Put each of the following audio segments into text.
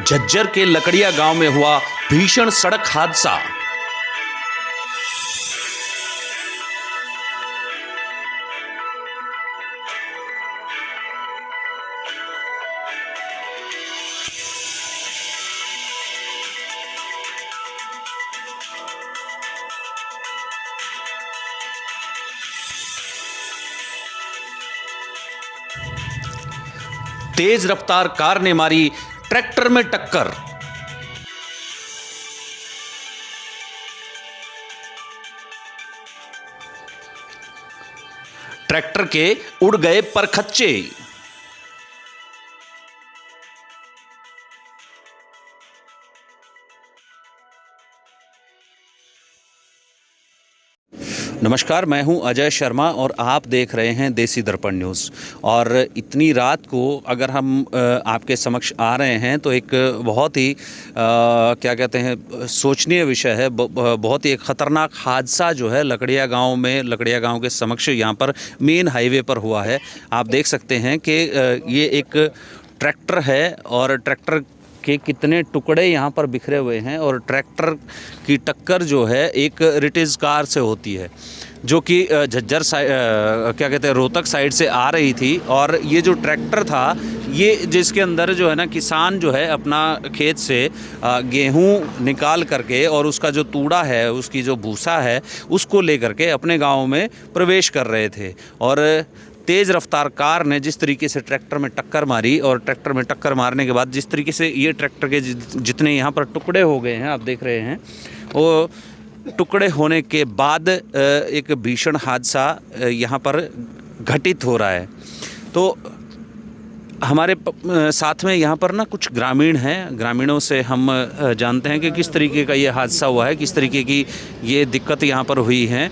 झज्जर के लकड़िया गांव में हुआ भीषण सड़क हादसा। तेज रफ्तार कार ने मारी ट्रैक्टर में टक्कर। ट्रैक्टर के उड़ गए परखच्चे। नमस्कार, मैं हूं अजय शर्मा और आप देख रहे हैं देसी दर्पण न्यूज़। और इतनी रात को अगर हम आपके समक्ष आ रहे हैं तो एक बहुत ही क्या कहते हैं सोचनीय विषय है। बहुत ही एक ख़तरनाक हादसा जो है लकड़िया गांव के समक्ष यहाँ पर मेन हाईवे पर हुआ है। आप देख सकते हैं कि ये एक ट्रैक्टर है और ट्रैक्टर के कितने टुकड़े यहाँ पर बिखरे हुए हैं और ट्रैक्टर की टक्कर जो है एक रिटिज कार से होती है जो कि झज्जर क्या कहते हैं रोहतक साइड से आ रही थी। और ये जो ट्रैक्टर था ये जिसके अंदर जो है ना किसान जो है अपना खेत से गेहूं निकाल करके और उसका जो तूड़ा है उसकी जो भूसा है उसको लेकर के अपने गांव में प्रवेश कर रहे थे। और तेज़ रफ्तार कार ने जिस तरीके से ट्रैक्टर में टक्कर मारी और ट्रैक्टर में टक्कर मारने के बाद जिस तरीके से ये ट्रैक्टर के जितने यहाँ पर टुकड़े हो गए हैं आप देख रहे हैं, वो टुकड़े होने के बाद एक भीषण हादसा यहाँ पर घटित हो रहा है। तो हमारे साथ में यहाँ पर ना कुछ ग्रामीण हैं, ग्रामीणों से हम जानते हैं कि किस तरीके का ये हादसा हुआ है, किस तरीके की ये दिक्कत यहाँ पर हुई है।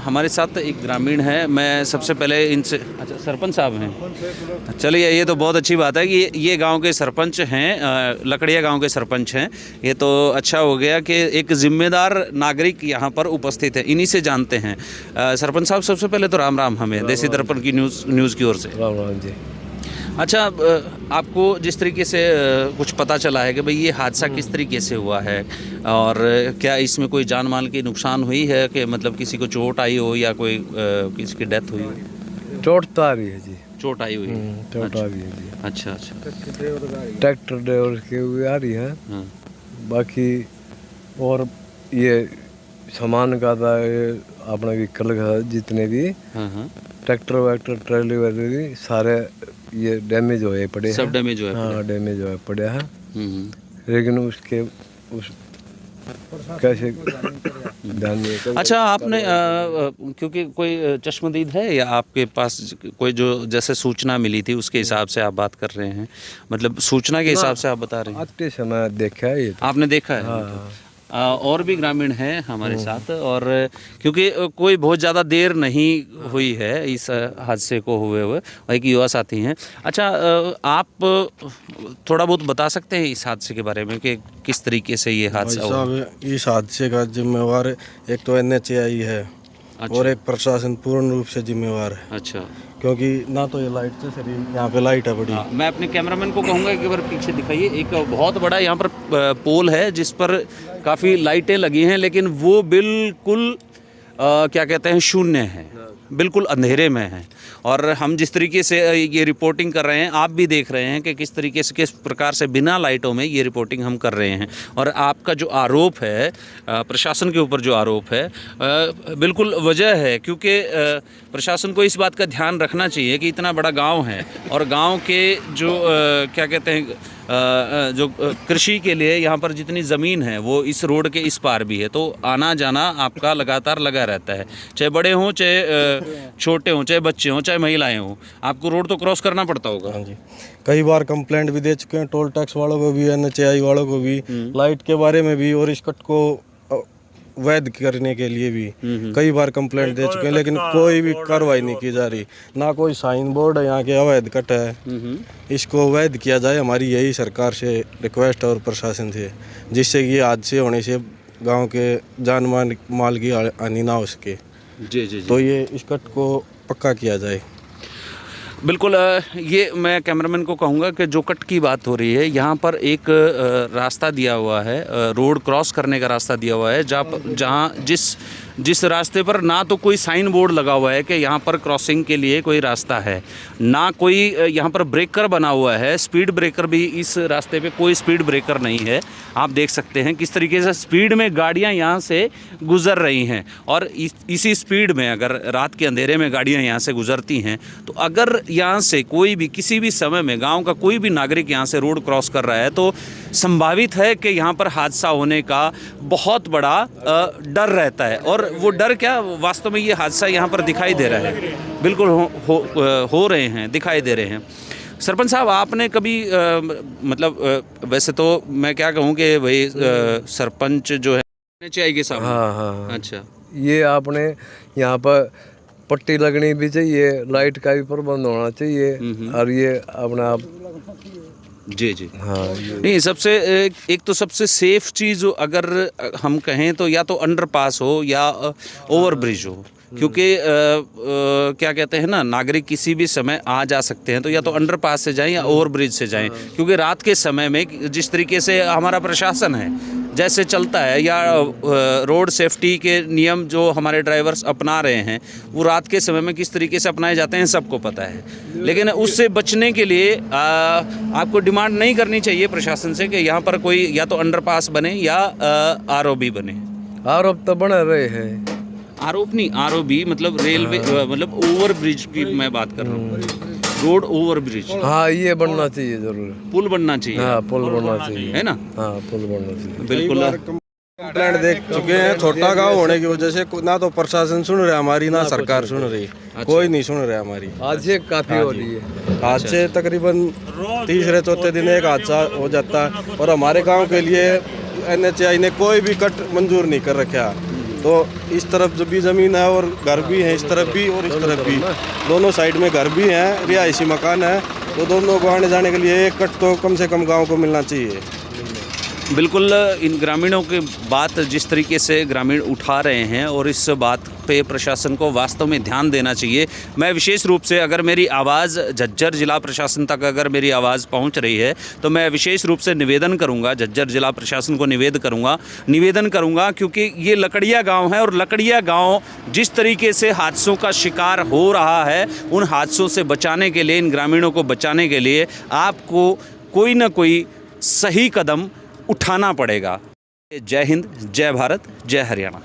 हमारे साथ एक ग्रामीण है, मैं सबसे पहले इनसे अच्छा सरपंच साहब हैं। चलिए, ये तो बहुत अच्छी बात है कि ये गांव के सरपंच हैं, लकड़िया गांव के सरपंच हैं। ये तो अच्छा हो गया कि एक जिम्मेदार नागरिक यहाँ पर उपस्थित है, इन्हीं से जानते हैं। सरपंच साहब, सबसे पहले तो राम राम हमें देसी दर्पण की न्यूज़ की ओर से। राम राम जी। अच्छा, आपको जिस तरीके से कुछ पता चला है कि भाई ये हादसा किस तरीके से हुआ है और क्या इसमें कोई जान माल की नुकसान हुई है कि मतलब किसी को चोट आई हो या कोई किसी की डेथ हुई हो? चोट तो आ रही है जी। चोट आई हुई है? चोट आ रही है जी। अच्छा अच्छा। ट्रैक्टर ड्राइवर के हुए आ रही है। हाँ। बाकी और ये सामान का था, अपना व्हीकल का जितने भी हाँ। ट्रैक्टर वैक्टर ट्रैली वैली सारे ये डैमेज हुए पड़े हैं। सब डैमेज हुआ है? हाँ, डैमेज हुआ पड़े हैं। हम्म। लेकिन उसके उस कैसे ध्यान नहीं। अच्छा, आपने क्योंकि कोई चश्मदीद है या आपके पास कोई जो जैसे सूचना मिली थी उसके हिसाब से आप बात कर रहे हैं, मतलब सूचना के हिसाब से आप बता रहे हैं? आते समय देखा है ये तो। आपने देखा है? हाँ। और भी ग्रामीण हैं हमारे साथ, और क्योंकि कोई बहुत ज़्यादा देर नहीं हुई है इस हादसे को हुए हुए, एक युवा साथी हैं। अच्छा, आप थोड़ा बहुत बता सकते हैं इस हादसे के बारे में कि किस तरीके से ये हादसा हुआ? इस हादसे का जिम्मेवार एक तो NHAI है। अच्छा। और एक प्रशासन पूर्ण रूप से जिम्मेवार है। अच्छा। क्योंकि ना तो ये लाइट से सही, यहाँ पे लाइट है बड़ी। मैं अपने कैमरामैन को कहूँगा एक बार पीछे दिखाइए। एक बहुत बड़ा यहाँ पर पोल है जिस पर काफ़ी लाइटें लगी हैं, लेकिन वो बिल्कुल क्या कहते हैं शून्य है, बिल्कुल अंधेरे में है। और हम जिस तरीके से ये रिपोर्टिंग कर रहे हैं आप भी देख रहे हैं कि किस तरीके से किस प्रकार से बिना लाइटों में ये रिपोर्टिंग हम कर रहे हैं। और आपका जो आरोप है प्रशासन के ऊपर जो आरोप है बिल्कुल वजह है, क्योंकि प्रशासन को इस बात का ध्यान रखना चाहिए कि इतना बड़ा गांव है और गांव के जो क्या कहते हैं जो कृषि के लिए यहाँ पर जितनी ज़मीन है वो इस रोड के इस पार भी है, तो आना जाना आपका लगातार लगा रहता है, चाहे बड़े हों चाहे छोटे हों, चाहे बच्चे हों चाहे महिलाएं हों, आपको रोड तो क्रॉस करना पड़ता होगा। हाँ जी, कई बार कंप्लेंट भी दे चुके हैं, टोल टैक्स वालों को भी, NHAI वालों को भी, लाइट के बारे में भी और इस कट को वैध करने के लिए भी कई बार कंप्लेंट दे चुके हैं, लेकिन कोई भी कार्रवाई नहीं की जा रही। ना कोई साइन बोर्ड है यहाँ के, अवैध कट है, इसको वैध किया जाए, हमारी यही सरकार से रिक्वेस्ट और प्रशासन से, जिससे कि हादसे होने से गांव के जान माल की हानि ना हो सके। जी। तो ये इस कट को पक्का किया जाए। बिल्कुल ये मैं कैमरामैन को कहूँगा कि जो कट की बात हो रही है, यहाँ पर एक रास्ता दिया हुआ है, रोड क्रॉस करने का रास्ता दिया हुआ है, जहाँ जिस रास्ते पर ना तो कोई साइन बोर्ड लगा हुआ है कि यहाँ पर क्रॉसिंग के लिए कोई रास्ता है, ना कोई यहाँ पर ब्रेकर बना हुआ है, स्पीड ब्रेकर भी इस रास्ते पे कोई स्पीड ब्रेकर नहीं है। आप देख सकते हैं किस तरीके से स्पीड में गाड़ियाँ यहाँ से गुज़र रही हैं, और इसी स्पीड में अगर रात के अंधेरे में गाड़ियाँ यहाँ से गुज़रती हैं तो अगर यहाँ से कोई भी किसी भी समय में गाँव का कोई भी नागरिक यहाँ से रोड क्रॉस कर रहा है तो संभावित है कि यहाँ पर हादसा होने का बहुत बड़ा डर रहता है। और वो डर क्या, वास्तव में ये हादसा यहाँ पर दिखाई दे रहा है, बिल्कुल हो रहे हैं, दिखाई दे रहे हैं। सरपंच साहब, आपने कभी वैसे तो मैं क्या कहूँ कि भाई सरपंच जो है चाहिए के सामने। हाँ। अच्छा, ये आपने यहाँ पर पट्टी लगनी भी चाहिए, लाइट का भी प्रबंध होना चाहिए, और ये अपना आप जी। हाँ नहीं, एक तो सबसे सेफ चीज़ अगर हम कहें तो या तो अंडरपास हो या ओवरब्रिज हो, क्योंकि क्या कहते हैं ना, नागरिक किसी भी समय आ जा सकते हैं, तो या तो अंडरपास से जाएं या ओवरब्रिज से जाएं, क्योंकि रात के समय में जिस तरीके से हमारा प्रशासन है जैसे चलता है, या रोड सेफ्टी के नियम जो हमारे ड्राइवर्स अपना रहे हैं वो रात के समय में किस तरीके से अपनाए जाते हैं सबको पता है। लेकिन उससे बचने के लिए आपको डिमांड नहीं करनी चाहिए प्रशासन से कि यहाँ पर कोई या तो अंडरपास बने या आरओबी बने। आरोप तो बना रहे हैं, आरोप नहीं, आरओबी मतलब रेलवे, मतलब ओवर ब्रिज की मैं बात कर रहा हूँ, रोड ओवर ब्रिज। हाँ ये बनना चाहिए जरूर, पुल बनना चाहिए। हाँ पुल बनना चाहिए, है ना। हाँ पुल बनना चाहिए। बिल्कुल। कंप्लेंट देख चुके हैं, छोटा गांव होने की वजह से ना तो प्रशासन सुन रहा हमारी, ना सरकार सुन रही, कोई नहीं सुन रहा हमारी। आज से काफी हो रही है, आज से तकरीबन तीसरे चौथे दिन एक हादसा हो जाता है, और हमारे गांव के लिए NHAI ने कोई भी कट मंजूर नहीं कर रखा। तो इस तरफ जो भी ज़मीन है और घर भी है, इस तरफ भी और इस तरफ भी, दोनों साइड में घर भी हैं, रिहायशी मकान है, तो दोनों को आने जाने के लिए एक कट तो कम से कम गांव को मिलना चाहिए। बिल्कुल, इन ग्रामीणों की बात जिस तरीके से ग्रामीण उठा रहे हैं, और इस बात पे प्रशासन को वास्तव में ध्यान देना चाहिए। मैं विशेष रूप से, अगर मेरी आवाज़ झज्जर जिला प्रशासन तक अगर मेरी आवाज़ पहुंच रही है तो मैं विशेष रूप से निवेदन करूंगा, झज्जर जिला प्रशासन को निवेदन करूंगा, क्योंकि ये लकड़िया गांव है, और लकड़िया गांव जिस तरीके से हादसों का शिकार हो रहा है, उन हादसों से बचाने के लिए, इन ग्रामीणों को बचाने के लिए आपको कोई ना कोई सही कदम उठाना पड़ेगा। जय हिंद, जय भारत, जय हरियाणा।